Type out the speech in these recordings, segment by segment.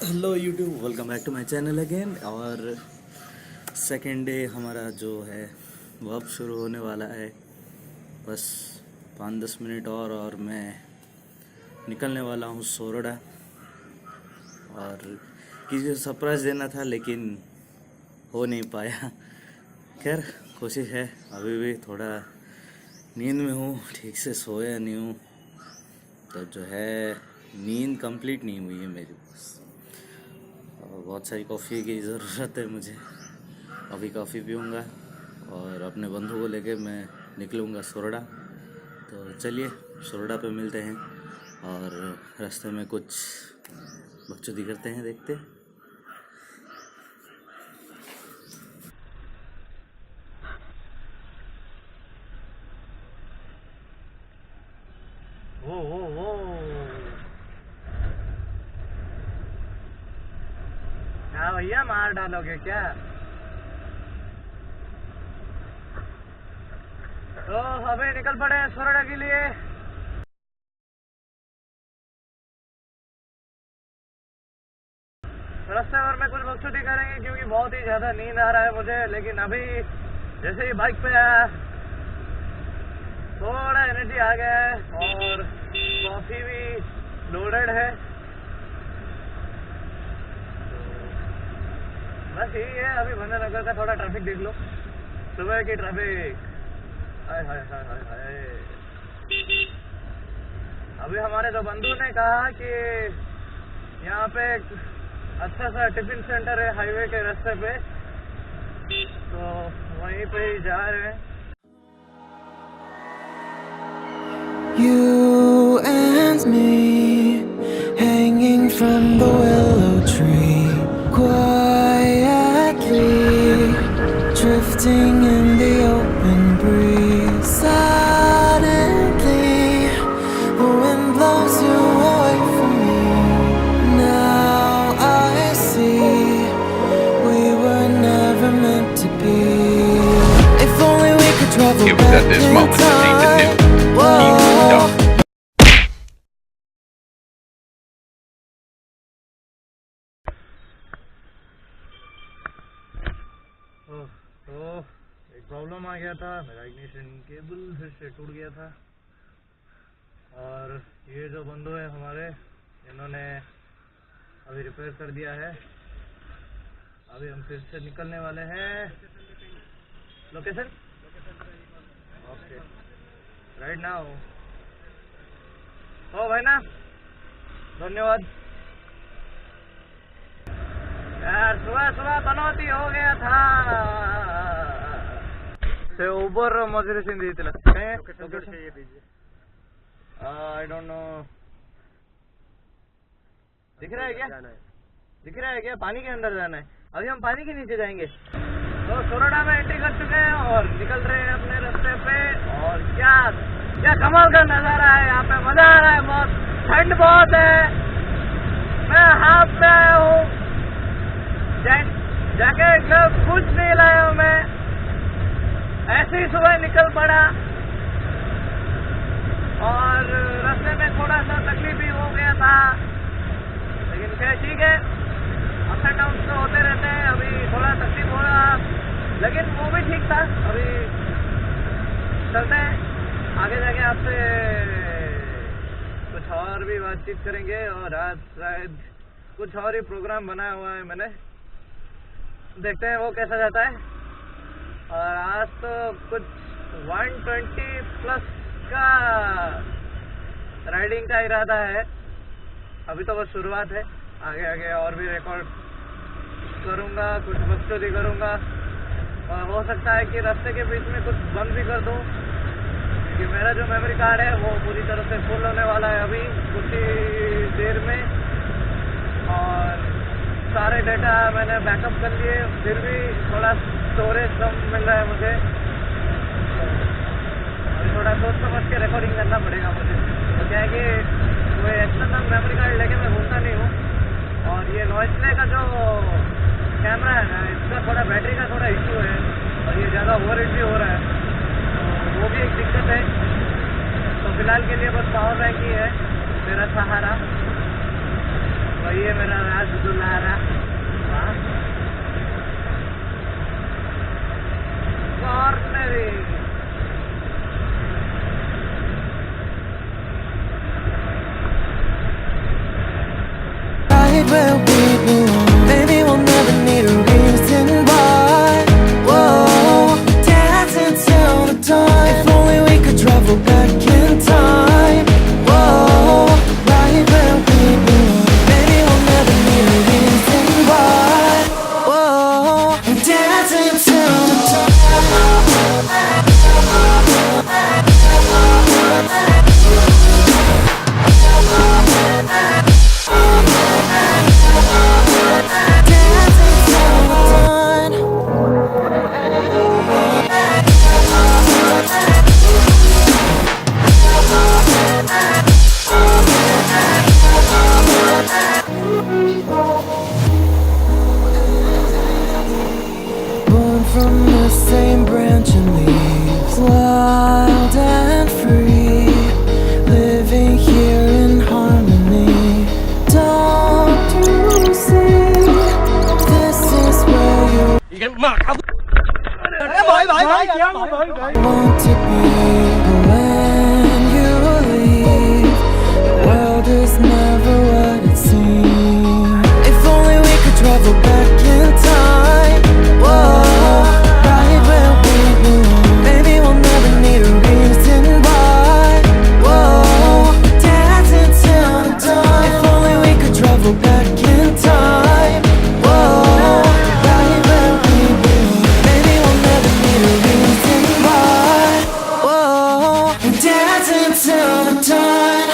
Hello YouTube, welcome back to my channel again. और second day हमारा जो है वो अब शुरू होने वाला है। बस 5-10 मिनट और मैं निकलने वाला हूँ सोरडा। और किसी को सरप्राइज़ देना था लेकिन हो नहीं पाया। खैर, कोशिश है। अभी भी थोड़ा नींद में हूँ, ठीक से सोया नहीं हूँ, तो जो है नींद कंप्लीट नहीं हुई है मेरी। बस बहुत सारी कॉफ़ी की ज़रूरत है मुझे। अभी कॉफ़ी पीऊँगा और अपने बंधु को लेके मैं निकलूँगा सोरडा। तो चलिए सोरडा पे मिलते हैं और रास्ते में कुछ बकचोदी करते हैं, देखते हैं। वो क्या भैया, मार डालोगे क्या? तो अभी निकल पड़े हैं सोरडा के लिए। रास्ते भर में कुछ बकचोदी करेंगे क्योंकि बहुत ही ज़्यादा नींद आ रहा है मुझे। लेकिन अभी जैसे ही बाइक पे आया थोड़ा एनर्जी आ गया है और कॉफ़ी भी लोडेड है। बस यही है। अभी भंजनगर का थोड़ा ट्रैफिक देख लो, सुबह की ट्रैफिक। हाय हाय हाय हाय हाय। अभी हमारे दो बंधु ने कहा कि यहाँ पे एक अच्छा सा टिफिन सेंटर है हाईवे के रास्ते पे, तो वहीं पे ही जा रहे हैं। You and me, hanging from the willow tree, quietly drifting in the open breeze. Suddenly, the wind blows you away from me. Now I see we were never meant to be. If only we could travel It was back at this in moment that Nathan time. knew he was done. तो एक problem आ गया था, मेरा ignition cable फिर से टूट गया था। और ये जो बंधु है हमारे, इन्होंने अभी रिपेयर कर दिया है। अभी हम फिर से निकलने वाले हैं। Location okay, right now. ओ भाई ना, धन्यवाद यार। सुबह सुबह बनौती हो गया था से ऊबर मजूरी सिंह दी थी। आई डोंट नो, दिख रहा है क्या? दिख रहा है क्या? पानी के अंदर जाना है। अभी हम पानी के नीचे जाएंगे। तो सोरडा में एंट्री कर चुके हैं और निकल रहे हैं अपने रास्ते पे। और क्या क्या कमाल का नजारा है यहाँ पे, मजा आ रहा है बहुत। ठंड बहुत है। मैं हाफ में आया हूँ, जैकेट ग्लव कुछ नहीं लाया हूँ मैं, ऐसे ही सुबह निकल पड़ा। और रास्ते में थोड़ा सा तकलीफ भी हो गया था, लेकिन खैर ठीक है, अप एंड डाउन तो होते रहते हैं। अभी थोड़ा तकलीफ हो रहा, लेकिन वो भी ठीक था। अभी चलते हैं आगे जाके, आपसे कुछ और भी बातचीत करेंगे। और आज शायद कुछ और ही प्रोग्राम बनाया हुआ है मैंने, देखते हैं वो कैसा जाता है। और आज तो कुछ 120 प्लस का राइडिंग का इरादा है। अभी तो बस शुरुआत है, आगे आगे और भी रिकॉर्ड करूँगा, कुछ बकचोदी करूँगा। और हो सकता है कि रास्ते के बीच में कुछ बंद भी कर दूँ, क्योंकि मेरा जो मेमोरी कार्ड है वो पूरी तरह से फुल होने वाला है अभी कुछ ही देर में। और सारे डेटा मैंने बैकअप कर लिए, फिर भी थोड़ा स्टोरेज कम मिल रहा है मुझे। अभी थोड़ा सोच समझ के रिकॉर्डिंग करना पड़ेगा मुझे। तो क्या है कि कोई एक्सटर्नल मेमोरी कार्ड लेके मैं घूमता नहीं हूँ। और ये नॉइस प्ले का जो कैमरा है ना, इसका थोड़ा बैटरी का थोड़ा इशू है और ये ज़्यादा ओवरहीट भी हो रहा है, तो वो भी एक दिक्कत है। तो फिलहाल के लिए बस पावर बैंक ही है मेरा सहारा। वही है मेरा राज दुलारा। Right where we belong. Maybe we'll never need a reason why. Whoa, dancing till the dawn. If only we could travel back in time. Whoa, right where we belong. Maybe we'll never need a reason why. Whoa, dancing till the dawn. Born from the same branch and leaves, wild and free, living here in harmony. Don't you see? This is where you want to be. When you leave, the world is never what it seems. If only we could travel back in time. Whoa, right where we belong. Maybe we'll never need a reason why. Whoa, dancing till the dawn. If only we could travel back in time. Whoa, right where we belong. Maybe we'll never need a reason why. Whoa, dancing till the dawn.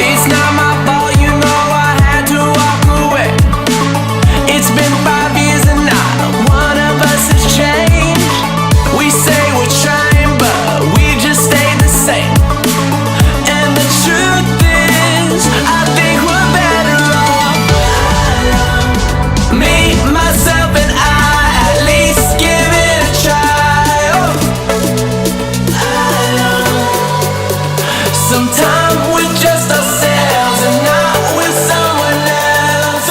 It's not my fault, you know I had to walk away. It's been 5 years and not one of us has changed. We say we're trying, but we just stay the same. And the truth is, I think we're better off. Me, myself, and I, at least give it a try. Sometimes we're just ourselves and not with someone else.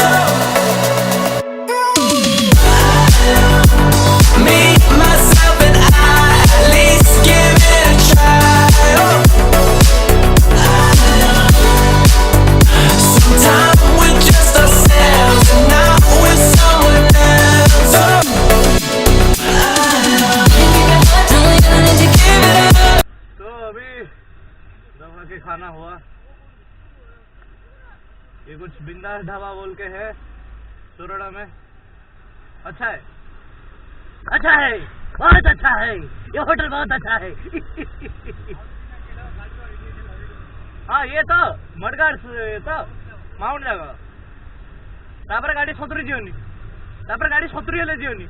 Me, myself, and I, at least give it a try. Sometimes we're just ourselves and not with someone else. तो अभी दवा के खाना हुआ। ये कुछ बिंदास ढाबा बोल के है सोरड़ा में। अच्छा है, अच्छा है, बहुत अच्छा है, ये होटल बहुत अच्छा है। हाँ ये तो मडगाड़ ये तो माउंट जागा। तापर गाड़ी 70 जीवनी, तापर गाड़ी 70 ले जीवनी।